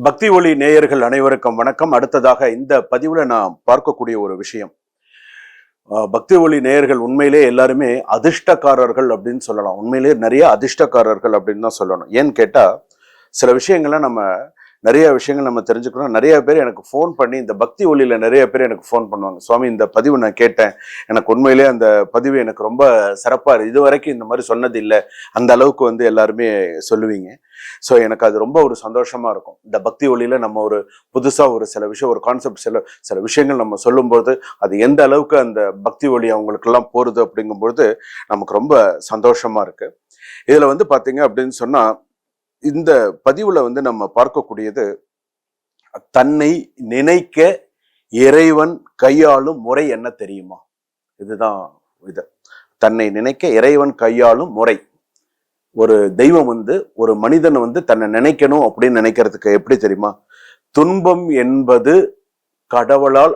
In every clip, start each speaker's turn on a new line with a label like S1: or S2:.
S1: பக்தி ஒளி நேயர்கள் அனைவருக்கும் வணக்கம். அடுத்ததாக இந்த பதிவுல நான் பார்க்கக்கூடிய ஒரு விஷயம், பக்தி ஒளி நேயர்கள் உண்மையிலே எல்லாருமே அதிர்ஷ்டக்காரர்கள் அப்படின்னு சொல்லலாம். உண்மையிலேயே நிறைய அதிர்ஷ்டக்காரர்கள் அப்படின்னு தான் சொல்லணும். ஏன்னு கேட்டா சில விஷயங்களை நிறைய விஷயங்கள் நம்ம தெரிஞ்சுக்கணும். நிறைய பேர் எனக்கு ஃபோன் பண்ணி, இந்த பக்தி ஒளியில நிறைய பேர் எனக்கு ஃபோன் பண்ணுவாங்க, சுவாமி இந்த பதிவு நான் கேட்டேன், எனக்கு உண்மையிலே அந்த பதிவு எனக்கு ரொம்ப சிறப்பா இருக்கு, இது வரைக்கும் இந்த மாதிரி சொன்னது இல்லை, அந்த அளவுக்கு எல்லாருமே சொல்லுவீங்க. ஸோ எனக்கு அது ரொம்ப ஒரு சந்தோஷமா இருக்கும். இந்த பக்தி ஒளியில நம்ம ஒரு புதுசா ஒரு சில விஷயம், ஒரு கான்செப்ட், சில விஷயங்கள் நம்ம சொல்லும்போது அது எந்த அளவுக்கு அந்த பக்தி ஒளி அவங்களுக்கெல்லாம் போறது அப்படிங்கும்பொழுது நமக்கு ரொம்ப சந்தோஷமா இருக்கு. இதுல பாத்தீங்க அப்படின்னு சொன்னா, இந்த பதிவுல நம்ம பார்க்கக்கூடியது, தன்னை நினைக்க இறைவன் கையாளும் முறை என்ன தெரியுமா? இதுதான் இது. தன்னை நினைக்க இறைவன் கையாளும் முறை. ஒரு தெய்வம் ஒரு மனிதன் தன்னை நினைக்கணும் அப்படின்னு நினைக்கிறதுக்கு எப்படி தெரியுமா? துன்பம் என்பது கடவுளால்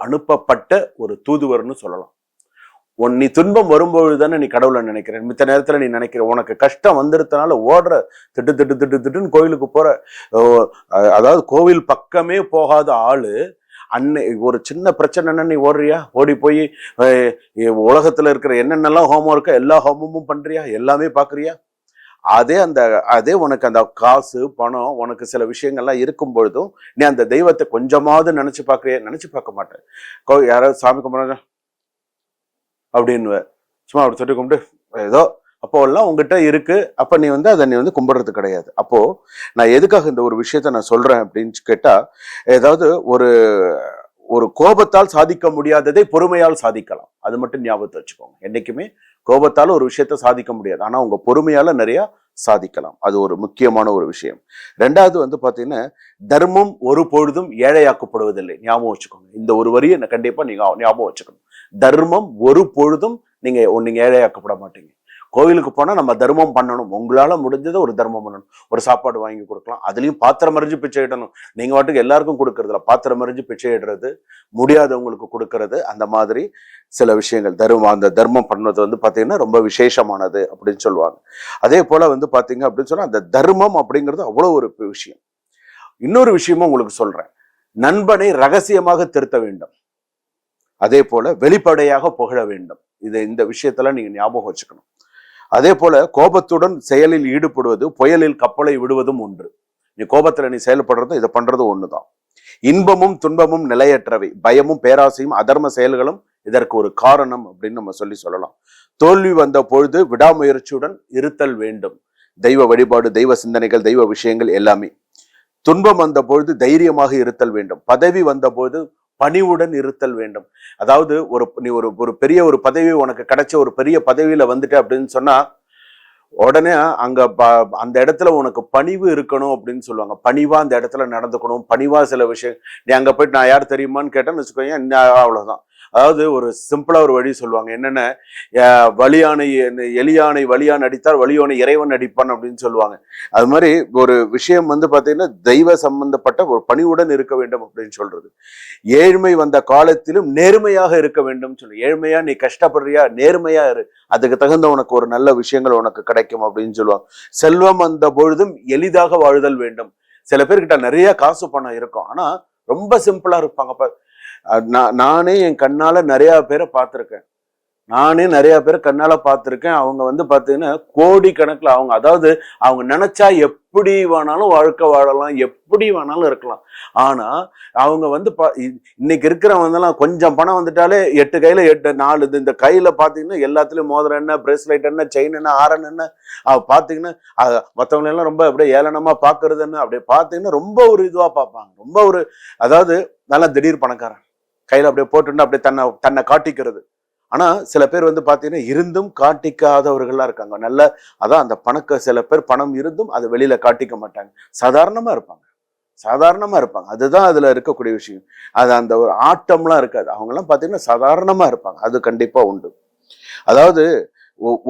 S1: அனுப்பப்பட்ட ஒரு தூதுவர்னு சொல்லலாம். நீ துன்பம் வரும்பொழுது தானே நீ கடவுளை நினைக்கிற. மித்த நேரத்துல நீ நினைக்கிற, உனக்கு கஷ்டம் வந்துருத்தனால ஓடுற, திட்டு திட்டு திட்டு திட்டுன்னு கோயிலுக்கு போற. அதாவது கோவில் பக்கமே போகாத ஆளு ஒரு சின்ன பிரச்சனைன்னா நீ ஓடுறியா? ஓடி போய் உலகத்துல இருக்கிற என்னென்னலாம் ஹோமம் இருக்கோ எல்லா ஹோமமும் பண்றியா? எல்லாமே பாக்குறியா? அதே உனக்கு அந்த காசு பணம் உனக்கு சில விஷயங்கள்லாம் இருக்கும் பொழுதும் நீ அந்த தெய்வத்தை கொஞ்சமாவது நினைச்சு பாக்குறியா? நினைச்சு பார்க்க மாட்டேன். யாராவது சாமி கும்பிட்றாங்க அப்படின்னு சும்மா அப்படி சொல்லி கும்பிட்டு ஏதோ அப்போ எல்லாம் உங்ககிட்ட இருக்கு, அப்ப நீ அதை நீ கும்பிடுறது கிடையாது. அப்போ நான் எதுக்காக இந்த ஒரு விஷயத்த நான் சொல்றேன் அப்படின்னு கேட்டா, ஏதாவது ஒரு கோபத்தால் சாதிக்க முடியாததை பொறுமையால் சாதிக்கலாம். அது மட்டும் ஞாபகத்தை வச்சுக்கோங்க. என்னைக்குமே கோபத்தால ஒரு விஷயத்த சாதிக்க முடியாது, ஆனா உங்க பொறுமையால நிறைய சாதிக்கலாம். அது ஒரு முக்கியமான ஒரு விஷயம். ரெண்டாவது பாத்தீங்கன்னா, தர்மம் ஒரு பொழுதும் ஏழையாக்கப்படுவதில்லை. ஞாபகம் வச்சுக்கோங்க. இந்த ஒரு வரியை கண்டிப்பா நீங்க ஞாபகம் வச்சுக்கணும். தர்மம் ஒரு பொழுதும் நீங்க ஏழையாக்கப்பட மாட்டீங்க. கோவிலுக்கு போனா நம்ம தர்மம் பண்ணணும். உங்களால முடிஞ்சதை ஒரு தர்மம் பண்ணணும். ஒரு சாப்பாடு வாங்கி கொடுக்கலாம். அதுலயும் பாத்திரம் மறிஞ்சு பிச்சை இடணும். நீங்க வாட்டுக்கு எல்லாருக்கும் கொடுக்கறதுல பாத்திரம் மறிஞ்சு பிச்சை இடுறது, முடியாதவங்களுக்கு கொடுக்கறது, அந்த மாதிரி சில விஷயங்கள் அந்த தர்மம் பண்ணது பாத்தீங்கன்னா ரொம்ப விசேஷமானது அப்படின்னு சொல்லுவாங்க. அதே போல பாத்தீங்க அப்படின்னு சொன்னா, அந்த தர்மம் அப்படிங்கிறது அவ்வளவு ஒரு விஷயம். இன்னொரு விஷயமும் உங்களுக்கு சொல்றேன். நண்பனை ரகசியமாக திருத்த வேண்டும், அதே போல வெளிப்படையாக புகழ வேண்டும். இந்த விஷயத்தெல்லாம் நீங்க ஞாபகம் வச்சுக்கணும். அதே போல கோபத்துடன் செயலில் ஈடுபடுவது புயலில் கப்பலை விடுவதும் ஒன்று. நீ கோபத்துல நீ செயல்படுறது, இதை பண்றது ஒண்ணுதான். இன்பமும் துன்பமும் நிலையற்றவை, பயமும் பேராசையும் அதர்ம செயல்களும் இதற்கு ஒரு காரணம் அப்படின்னு நம்ம சொல்லலாம். தோல்வி வந்த பொழுது விடாமுயற்சியுடன் இருத்தல் வேண்டும். தெய்வ வழிபாடு, தெய்வ சிந்தனைகள், தெய்வ விஷயங்கள் எல்லாமே. துன்பம் வந்த பொழுது தைரியமாக இருத்தல் வேண்டும். பதவி வந்த பொழுது பணிவுடன் இருத்தல் வேண்டும். அதாவது நீ ஒரு பெரிய ஒரு பதவி உனக்கு கிடைச்ச ஒரு பெரிய பதவியில வந்துட்ட அப்படின்னு சொன்னா, உடனே அந்த இடத்துல உனக்கு பணிவு இருக்கணும் அப்படின்னு சொல்லுவாங்க. பணிவா அந்த இடத்துல நடந்துக்கணும். பணிவா சில விஷயம், நீ அங்க போயிட்டு நான் யார் தெரியுமான்னு கேட்டேன்னு வச்சுக்கோங்க, அவ்வளவுதான். அதாவது ஒரு சிம்பிளா ஒரு வழி சொல்லுவாங்க, என்னென்ன, எலியானை வலியான் அடித்தால் வலியோனை இறைவன் அடிப்பான் அப்படின்னு சொல்லுவாங்க. அது மாதிரி ஒரு விஷயம் பாத்தீங்கன்னா, தெய்வ சம்பந்தப்பட்ட ஒரு பணிவுடன் இருக்க வேண்டும் அப்படின்னு சொல்றது. ஏழ்மை வந்த காலத்திலும் நேர்மையாக இருக்க வேண்டும் சொல்லு. ஏழ்மையா நீ கஷ்டப்படுறியா, நேர்மையா இரு, அதுக்கு தகுந்த உனக்கு ஒரு நல்ல விஷயங்கள் உனக்கு கிடைக்கும் அப்படின்னு சொல்லுவாங்க. செல்வம் வந்த பொழுதும் எளிதாக வாழ்தல் வேண்டும். சில பேர்கிட்ட நிறைய காசு பணம் இருக்கும், ஆனா ரொம்ப சிம்பிளா இருப்பாங்க. நானே என் கண்ணால நிறைய பேரை பார்த்திருக்கேன். அவங்க பாத்தீங்கன்னா கோடி கணக்குல அதாவது அவங்க நினைச்சா எப்படி வேணாலும் வாழ்க்கை வாழலாம், எப்படி வேணாலும் இருக்கலாம். ஆனா அவங்க இன்னைக்கு இருக்கிறவங்க கொஞ்சம் பணம் வந்துட்டாலே 8 கையில 4 இந்த கையில பாத்தீங்கன்னா எல்லாத்துலயும் மோதிரம் என்ன, பிரேஸ்லெட் என்ன, செயின் என்ன, ஆரன் என்ன, பாத்தீங்கன்னா மத்தவங்க எல்லாம் ரொம்ப அப்படியே ஏளனமா பாக்குறது என்ன, அப்படியே பாத்தீங்கன்னா ரொம்ப ஒரு இதுவா பார்ப்பாங்க. ரொம்ப ஒரு, அதாவது நல்லா திடீர் பணக்காரன் கையில அப்படியே போட்டுட்டு அப்படியே தன்னை காட்டிக்கிறது. ஆனா சில பேர் பாத்தீங்கன்னா இருந்தும் காட்டிக்காதவர்களா இருக்காங்க. அதான் அந்த சில பேர் பணம் இருந்தும் அதை வெளியில காட்டிக்க மாட்டாங்க. சாதாரணமா இருப்பாங்க. அதுதான் அதுல இருக்கக்கூடிய விஷயம். அது அந்த ஒரு ஆட்டம்லாம் இருக்காது. அவங்க எல்லாம் பாத்தீங்கன்னா சாதாரணமா இருப்பாங்க. அது கண்டிப்பா உண்டு. அதாவது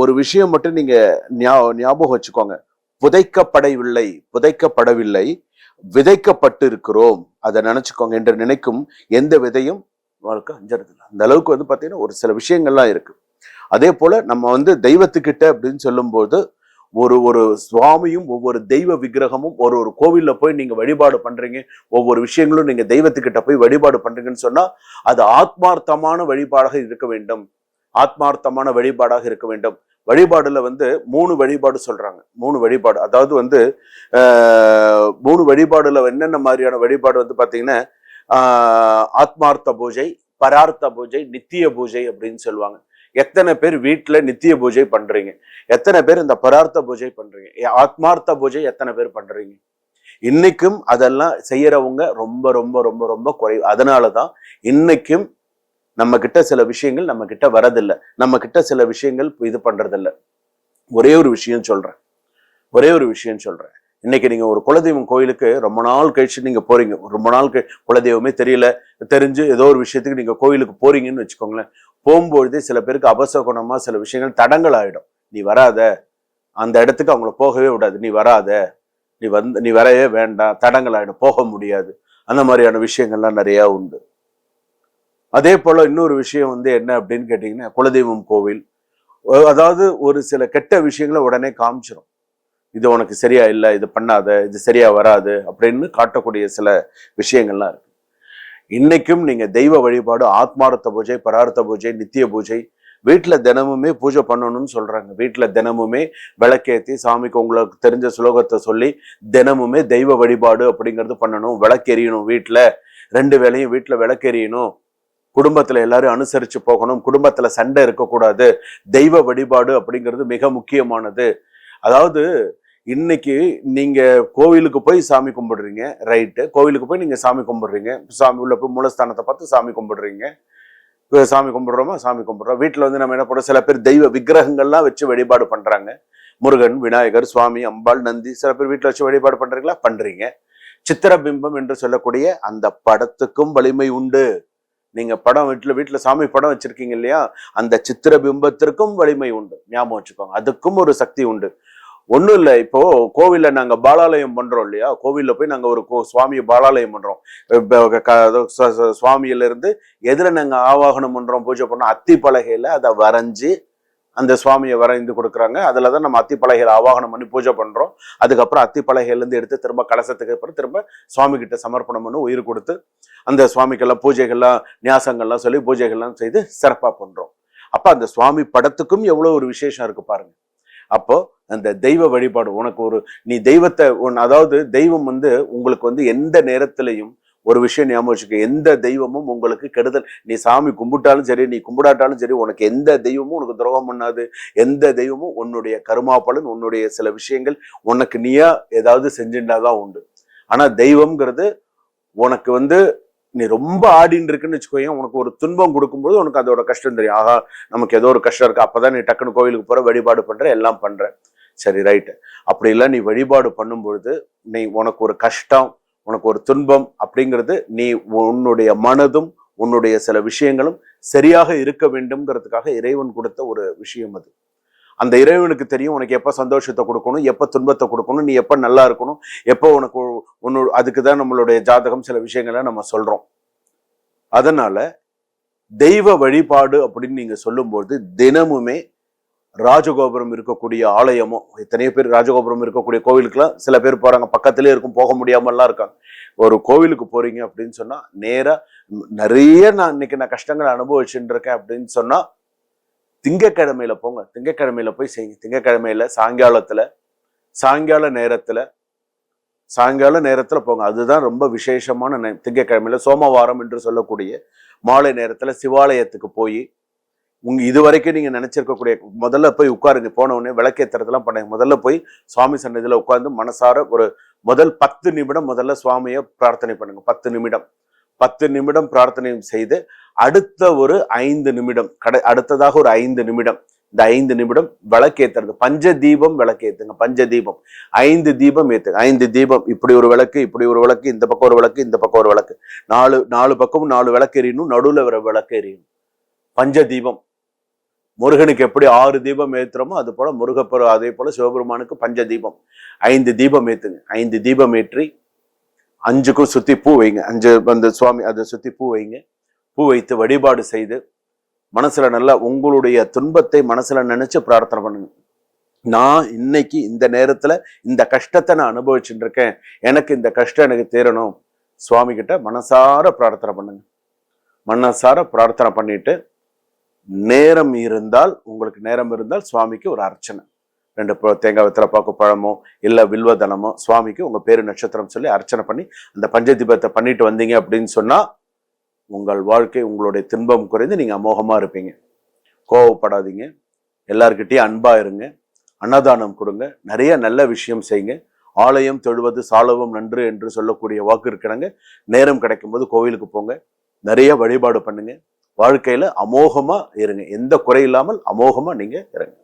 S1: ஒரு விஷயம் மட்டும் நீங்க ஞாபகம் வச்சுக்கோங்க. புதைக்கப்படவில்லை, விதைக்கப்பட்டு இருக்கிறோம். அதை நினைச்சுக்கோங்க. என்று நினைக்கும் எந்த விதையும் வாழ்க்கை அஞ்சறது இல்லை. அந்த அளவுக்கு பாத்தீங்கன்னா ஒரு சில விஷயங்கள்லாம் இருக்கு. அதே போல நம்ம தெய்வத்துக்கிட்ட அப்படின்னு சொல்லும் போது ஒரு ஒரு சுவாமியும் ஒவ்வொரு தெய்வ விக்கிரகமும் ஒரு ஒரு கோவில்ல போய் நீங்க வழிபாடு பண்றீங்க, ஒவ்வொரு விஷயங்களும் நீங்க தெய்வத்துக்கிட்ட போய் வழிபாடு பண்றீங்கன்னு சொன்னா அது ஆத்மார்த்தமான வழிபாடாக இருக்க வேண்டும். ஆத்மார்த்தமான வழிபாடாக இருக்க வேண்டும். வழிபாடுல வந்து 3 வழிபாடு சொல்றாங்க. 3 வழிபாடு, அதாவது வந்து 3 வழிபாடுல என்னென்ன மாதிரியான வழிபாடு வந்து பாத்தீங்கன்னா ஆத்மார்த்த பூஜை, பரார்த்த பூஜை, நித்திய பூஜை அப்படின்னு சொல்லுவாங்க. எத்தனை பேர் வீட்டுல நித்திய பூஜை பண்றீங்க? எத்தனை பேர் இந்த பரார்த்த பூஜை பண்றீங்க? ஆத்மார்த்த பூஜை எத்தனை பேர் பண்றீங்க? இன்னைக்கும் அதெல்லாம் செய்யறவங்க ரொம்ப ரொம்ப ரொம்ப ரொம்ப குறைவு. அதனாலதான் இன்னைக்கும் நம்ம கிட்ட சில விஷயங்கள் நம்ம கிட்ட வரதில்லை, நம்ம கிட்ட சில விஷயங்கள் இது பண்றதில்ல. ஒரே ஒரு விஷயம் சொல்றேன். இன்னைக்கு நீங்க ஒரு குலதெய்வம் கோயிலுக்கு ரொம்ப நாள் கழிச்சு நீங்க போறீங்க, ரொம்ப நாள் குலதெய்வமே தெரியல, தெரிஞ்சு ஏதோ ஒரு விஷயத்துக்கு நீங்க கோயிலுக்கு போறீங்கன்னு வச்சுக்கோங்களேன். போகும்பொழுதே சில பேருக்கு அபசகுணமா சில விஷயங்கள் தடங்கள் ஆயிடும். நீ வராத, அந்த இடத்துக்கு அவங்கள போகவே விடாது, நீ வராத, நீ வரவே வேண்டாம், தடங்கள் ஆயிடும், போக முடியாது. அந்த மாதிரியான விஷயங்கள்லாம் நிறைய உண்டு. அதே போல இன்னொரு விஷயம் வந்து என்ன அப்படின்னு கேட்டீங்கன்னா, குலதெய்வம் கோவில் அதாவது ஒரு சில கெட்ட விஷயங்களை உடனே காமிச்சிடும். இது உனக்கு சரியா இல்லை, இது பண்ணாத, இது சரியா வராது அப்படின்னு காட்டக்கூடிய சில விஷயங்கள்லாம் இருக்கு. இன்னைக்கும் நீங்க தெய்வ வழிபாடு, ஆத்மார்த்த பூஜை, பரார்த்த பூஜை, நித்திய பூஜை, வீட்டுல தினமுமே பூஜை பண்ணணும்னு சொல்றாங்க. வீட்டுல தினமுமே விளக்கேத்தி சாமிக்கு உங்களுக்கு தெரிஞ்ச சுலோகத்தை சொல்லி தினமுமே தெய்வ வழிபாடு அப்படிங்கிறது பண்ணணும். விளக்கெறியணும், வீட்டுல 2 வேளையும் வீட்டுல விளக்கெறியணும். குடும்பத்துல எல்லாரும் அனுசரிச்சு போகணும். குடும்பத்துல சண்டை இருக்கக்கூடாது. தெய்வ வழிபாடு அப்படிங்கிறது மிக முக்கியமானது. அதாவது இன்னைக்கு நீங்க கோவிலுக்கு போய் சாமி கும்பிடுறீங்க, ரைட்டு. கோவிலுக்கு போய் நீங்க சாமி கும்பிடுறீங்க, சாமி உள்ள போய் மூலஸ்தானத்தை பார்த்து சாமி கும்பிடுறீங்க. சாமி கும்பிடுறோமா, சாமி கும்பிடுறோம். வீட்டுல வந்து நம்ம என்ன பண்ணுறோம், சில பேர் தெய்வ விக்கிரகங்கள்லாம் வச்சு வழிபாடு பண்றாங்க. முருகன், விநாயகர், சுவாமி, அம்பாள், நந்தி, சில பேர் வீட்டுல வச்சு வழிபாடு பண்றீங்களா? பண்றீங்க. சித்திரபிம்பம் என்று சொல்லக்கூடிய அந்த படத்துக்கும் வலிமை உண்டு. நீங்க படம் வீட்டுல சாமி படம் வச்சிருக்கீங்க இல்லையா, அந்த சித்திர பிம்பத்திற்கும் வலிமை உண்டு. ஞாபகம் வச்சுக்கோங்க, அதுக்கும் ஒரு சக்தி உண்டு. ஒண்ணும் இல்லை, இப்போ கோவில்ல நாங்க பாலாலயம் பண்றோம் இல்லையா, கோவில்ல போய் நாங்க ஒரு சுவாமியை பாலாலயம் பண்றோம். சுவாமியில இருந்து எதுல நாங்க ஆவாகனம் பண்றோம், பூஜை பண்ணோம், அத்தி பலகையில அதை வரைஞ்சி அந்த சுவாமியை வரைந்து கொடுக்குறாங்க. அதுலதான் நம்ம அத்தி பலகையில ஆவாகனம் பண்ணி பூஜை பண்றோம். அதுக்கப்புறம் அத்தி பலகையில இருந்து எடுத்து திரும்ப கலசத்துக்கு அப்புறம் திரும்ப சுவாமி கிட்ட சமர்ப்பணம் பண்ணி உயிர் கொடுத்து அந்த சுவாமிக்கெல்லாம் பூஜைகள்லாம் நியாசங்கள்லாம் சொல்லி பூஜைகள்லாம் செய்து சிறப்பா பண்றோம். அப்ப அந்த சுவாமி படத்துக்கும் எவ்வளவு ஒரு விசேஷம் இருக்கு பாருங்க. அப்போ அந்த தெய்வ வழிபாடு உனக்கு ஒரு, நீ தெய்வத்தை அதாவது தெய்வம் வந்து உங்களுக்கு வந்து எந்த நேரத்திலையும் ஒரு விஷயம் ஞாபகம் வச்சுக்க, எந்த தெய்வமும் உங்களுக்கு கெடுதல். நீ சாமி கும்பிட்டாலும் சரி, நீ கும்பிடாட்டாலும் சரி, உனக்கு எந்த தெய்வமும் உனக்கு துரோகம் பண்ணாது. எந்த தெய்வமும் உன்னுடைய கருமாப்பலன், உன்னுடைய சில விஷயங்கள் உனக்கு நீயா ஏதாவது செஞ்சுட்டாதான் உண்டு. ஆனா தெய்வம்ங்கிறது உனக்கு வந்து நீ ரொம்ப ஆடின்னு இருக்குன்னு வச்சுக்கோங்க, உனக்கு ஒரு துன்பம் கொடுக்கும்போது உனக்கு அதோட கஷ்டம் தெரியும். ஆஹா, நமக்கு ஏதோ ஒரு கஷ்டம் இருக்கு, அப்பதான் நீ டக்குன்னு கோவிலுக்கு போற, வழிபாடு பண்ற, எல்லாம் பண்ற. சரி, ரைட்டு. அப்படி இல்லை, நீ வழிபாடு பண்ணும் பொழுது நீ உனக்கு ஒரு கஷ்டம், உனக்கு ஒரு துன்பம் அப்படிங்கிறது, நீ உன்னுடைய மனதும் உன்னுடைய சில விஷயங்களும் சரியாக இருக்க வேண்டும்ங்கிறதுக்காக இறைவன் கொடுத்த ஒரு விஷயம் அது. அந்த இறைவனுக்கு தெரியும் உனக்கு எப்ப சந்தோஷத்தை கொடுக்கணும், எப்ப துன்பத்தை கொடுக்கணும், நீ எப்ப நல்லா இருக்கணும், எப்போ உனக்கு அதுக்குதான் நம்மளுடைய ஜாதகம் சில விஷயங்களை நம்ம சொல்றோம். அதனால தெய்வ வழிபாடு அப்படின்னு நீங்க சொல்லும்போது தினமுமே ராஜகோபுரம் இருக்கக்கூடிய ஆலயமோ, எத்தனையோ பேர் ராஜகோபுரம் இருக்கக்கூடிய கோவிலுக்குலாம் சில பேர் போறாங்க, பக்கத்திலே இருக்கும், போக முடியாமல்லாம் இருக்காங்க. ஒரு கோவிலுக்கு போறீங்க அப்படின்னு சொன்னா நேரா நிறைய இன்னைக்கு நான் கஷ்டங்களை அனுபவிச்சுட்டு இருக்கேன் அப்படின்னு சொன்னா திங்கக்கிழமையில போங்க, திங்கக்கிழமையில போய் செய்யுங்க. திங்கக்கிழமையில சாயங்கால நேரத்துல போங்க. அதுதான் ரொம்ப விசேஷமான திங்கக்கிழமையில சோமவாரம் என்று சொல்லக்கூடிய மாலை நேரத்துல சிவாலயத்துக்கு போய் இது வரைக்கும் நீங்க நினைச்சிருக்கக்கூடிய முதல்ல போய் உட்காருங்க. போன உடனே விளக்கேத்துறதுலாம் பண்ணுங்க. முதல்ல போய் சுவாமி சன்னதியில உட்கார்ந்து மனசார ஒரு முதல் 10 நிமிடம் முதல்ல சுவாமியை பிரார்த்தனை பண்ணுங்க. 10 நிமிடம் பிரார்த்தனை செய்து அடுத்த ஒரு 5 நிமிடம் அடுத்ததாக ஒரு 5 நிமிடம், இந்த 5 நிமிடம் விளக்கேத்துறது. பஞ்ச தீபம் விளக்கேத்துங்க. பஞ்ச தீபம் 5 தீபம் ஏத்துங்க. 5 தீபம், இப்படி ஒரு விளக்கு, இப்படி ஒரு விளக்கு, இந்த பக்கம் ஒரு விளக்கு, இந்த பக்கம் ஒரு விளக்கு, 4 பக்கமும் 4 விளக்கு எரியணும், நடுவுல வர விளக்கு எரியணும். பஞ்ச தீபம். முருகனுக்கு எப்படி 6 தீபம் ஏத்துறோமோ அது போல முருகப்பெரு, அதே போல சிவபெருமானுக்கு பஞ்ச தீபம் 5 தீபம் ஏத்துங்க. 5 தீபம் ஏற்றி 5க்கும் சுத்தி பூ வைங்க. 5 அந்த சுவாமி அதை சுத்தி பூ வைங்க. பூ வைத்து வழிபாடு செய்து மனசுல நல்லா உங்களுடைய துன்பத்தை மனசுல நினைச்சு பிரார்த்தனை பண்ணுங்க. நான் இன்னைக்கு இந்த நேரத்துல இந்த கஷ்டத்தை நான் அனுபவிச்சுட்டு இருக்கேன், எனக்கு இந்த கஷ்டம் எனக்கு தீரணும், சுவாமி கிட்ட மனசார பிரார்த்தனை பண்ணுங்க. மனசார பிரார்த்தனை பண்ணிட்டு நேரம் இருந்தால், உங்களுக்கு நேரம் இருந்தால் சுவாமிக்கு ஒரு அர்ச்சனை, 2 தேங்காய் வெத்தலை பாக்கு பழமோ இல்ல வில்வதனமோ சுவாமிக்கு உங்க பேரு நட்சத்திரம் சொல்லி அர்ச்சனை பண்ணி அந்த பஞ்சதீபத்தை பண்ணிட்டு வந்தீங்க அப்படின்னு சொன்னா உங்கள் வாழ்க்கை, உங்களுடைய துன்பம் குறைந்து நீங்க அமோகமா இருப்பீங்க. கோவப்படாதீங்க, எல்லார்கிட்டயும் அன்பா இருங்க, அன்னதானம் கொடுங்க, நிறைய நல்ல விஷயம் செய்யுங்க. ஆலயம் தொழுவது சாலவும் நன்று என்று சொல்லக்கூடிய வாக்கு இருக்கிறாங்க. நேரம் கிடைக்கும் போது கோவிலுக்கு போங்க, நிறைய வழிபாடு பண்ணுங்க, வாழ்க்கையில அமோகமா இருங்க, எந்த குறை இல்லாமல் அமோகமா நீங்க இருங்க.